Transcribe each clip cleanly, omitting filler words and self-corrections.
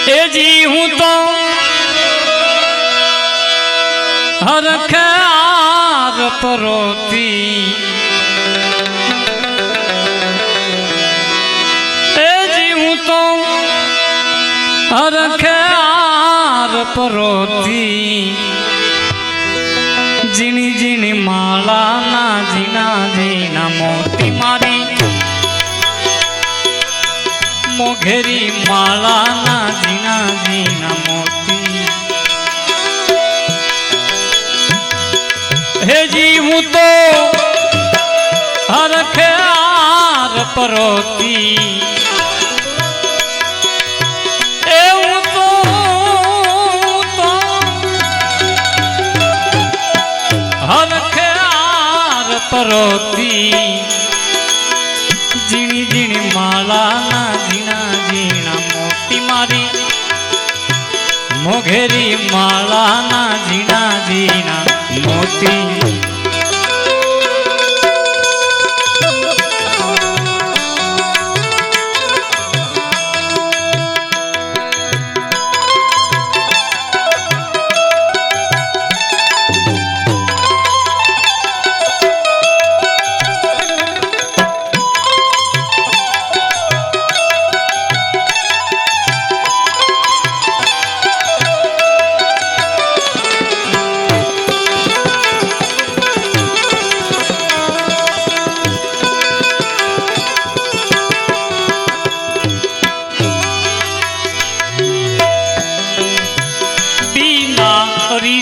ए जी हूँ तो हर ख्याल परोती ए जी हूँ तो हर ख्याल परोती जीनी जीनी माला ना जीना जीना मोती मारी मोघेरी माला ना जीना जीना मोती हे जी हूँ तो हर ख्याल परोती हर ख्याल परोती जीनी जीनी माला ना जीना जीना मोती मारी मोघेरी माला ना जीना जीना मोती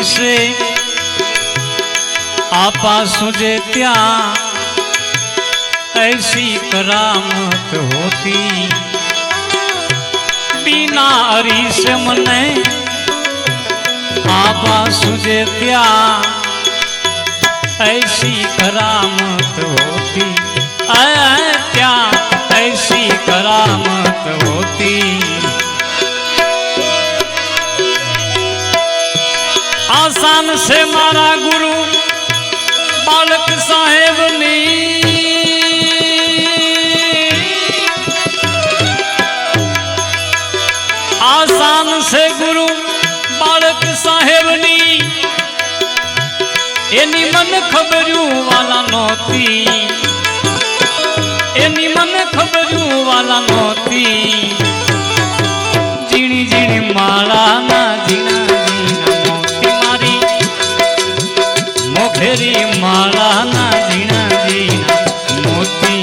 से आपा सुझे त्या ऐसी करामत होती बिना अरी से मने आपा सुझे त्या ऐसी करामत होती क्या ऐसी करामत होती आसान से मारा गुरु बालक साहेब ने आसान से गुरु बालक साहेब ने एनी मन खबरू वाला नोती एनी मन खबरू वाला नोती जीनी जीनी माला ना जीना मोघेरी माला ना जीना जीना मोती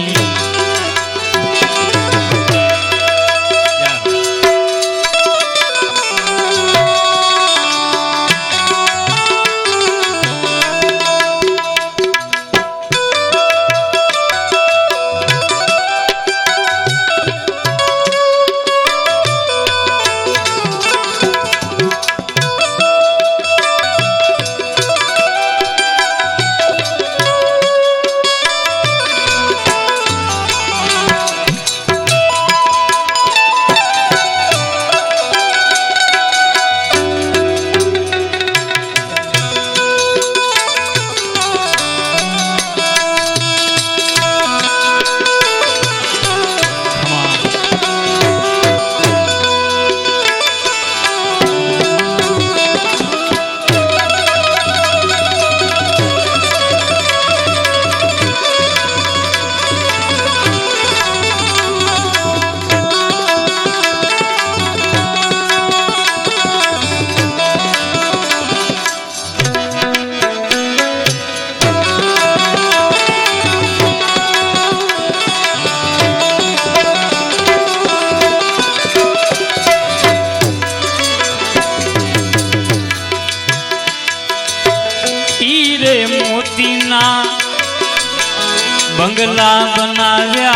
बंगला बनाव्या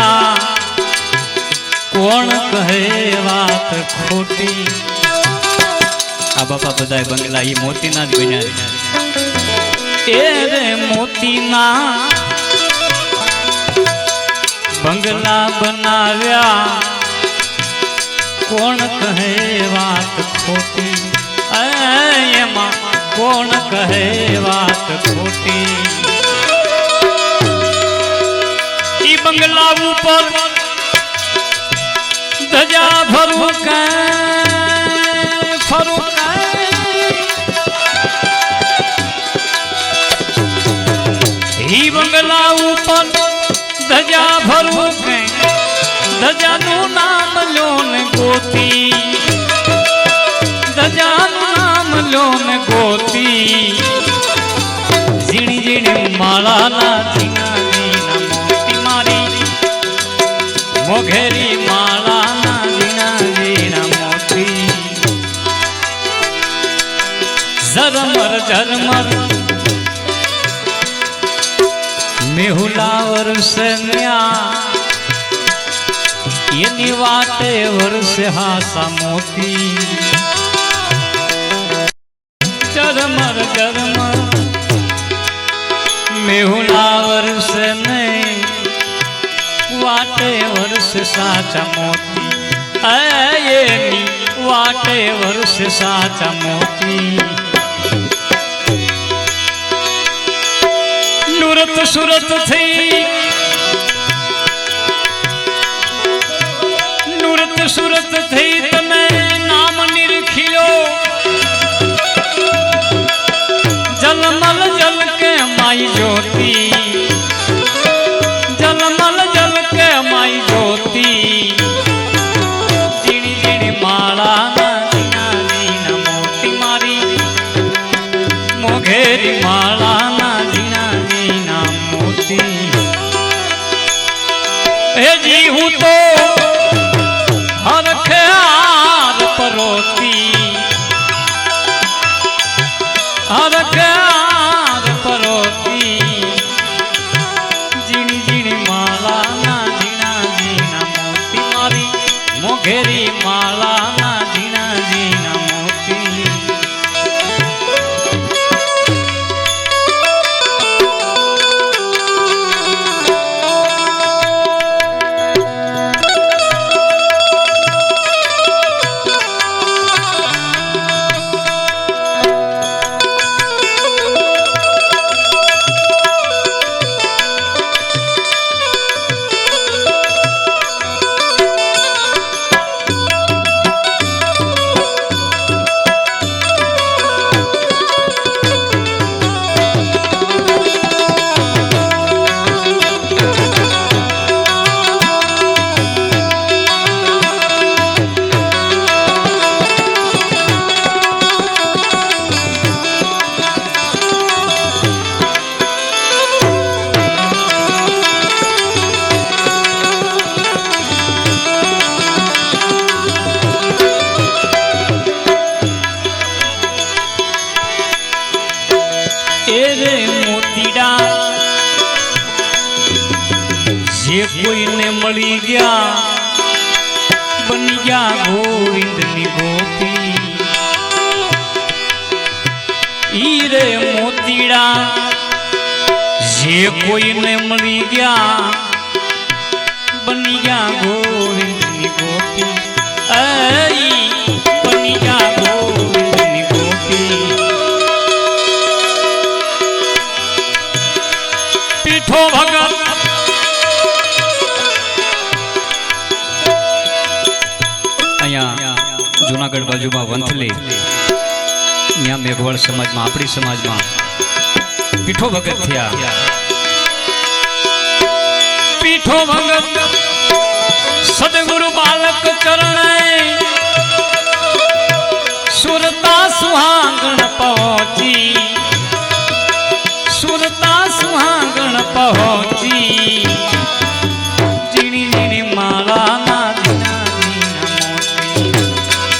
कोण कहे बात खोटी आ बापा बधाय बंगला ये मोतीना ज बन्या ए रे मोतीना बंगला बनाव्या कोण कहे बात खोटी एमा कोण कहे बात खोटी बंगला ऊपर धजा भरू पोती दजानु नाम लो ने गोती जीणी जीणी माला ना जीना जीना मोती मारी मोघेरी माला ना जीना जीना मोती झरमर झरमर मेहुला वर्षन्या एनी वाटे वर्ष हासा मोती झरमर झरमर मेहुला वर्ष ने वाटे वर्ष साचा मोती एनी वाटे वर्ष साचा मोती नुरत सुरत थी नुरत सुरत थी तमे नाम निरखियो जलमल जल के माई ज्योति जलमल जल के माई ज्योति जीणी जीणी माला ना जीना जीना मोती मारी मोघेरी माला ना जीना जीना मोती हे जी हूँ तो हर ख्याल परोती हर ख्याल परोती जीणी जीणी माला ना जीना जीना मोती मारी मोघेरी माला ना जीना जीना मोती जे कोई ने मળી गया बन गया गोविंद नी गोपी ईरे मोतीड़ा जे कोई ने मળી गया बन गया गोविंद नी गोपी आई बन गया गोविंद नी गोपी पीठो भगत जूनागढ़ बाजू में वंथली यहाँ मेघवाड़ समाज में अपनी समाज में पीठो भगत थिया पीठो भगत सदगुरु बालक चरण सुरता सुहागण पहुंची सुरता सुहागण पहुंची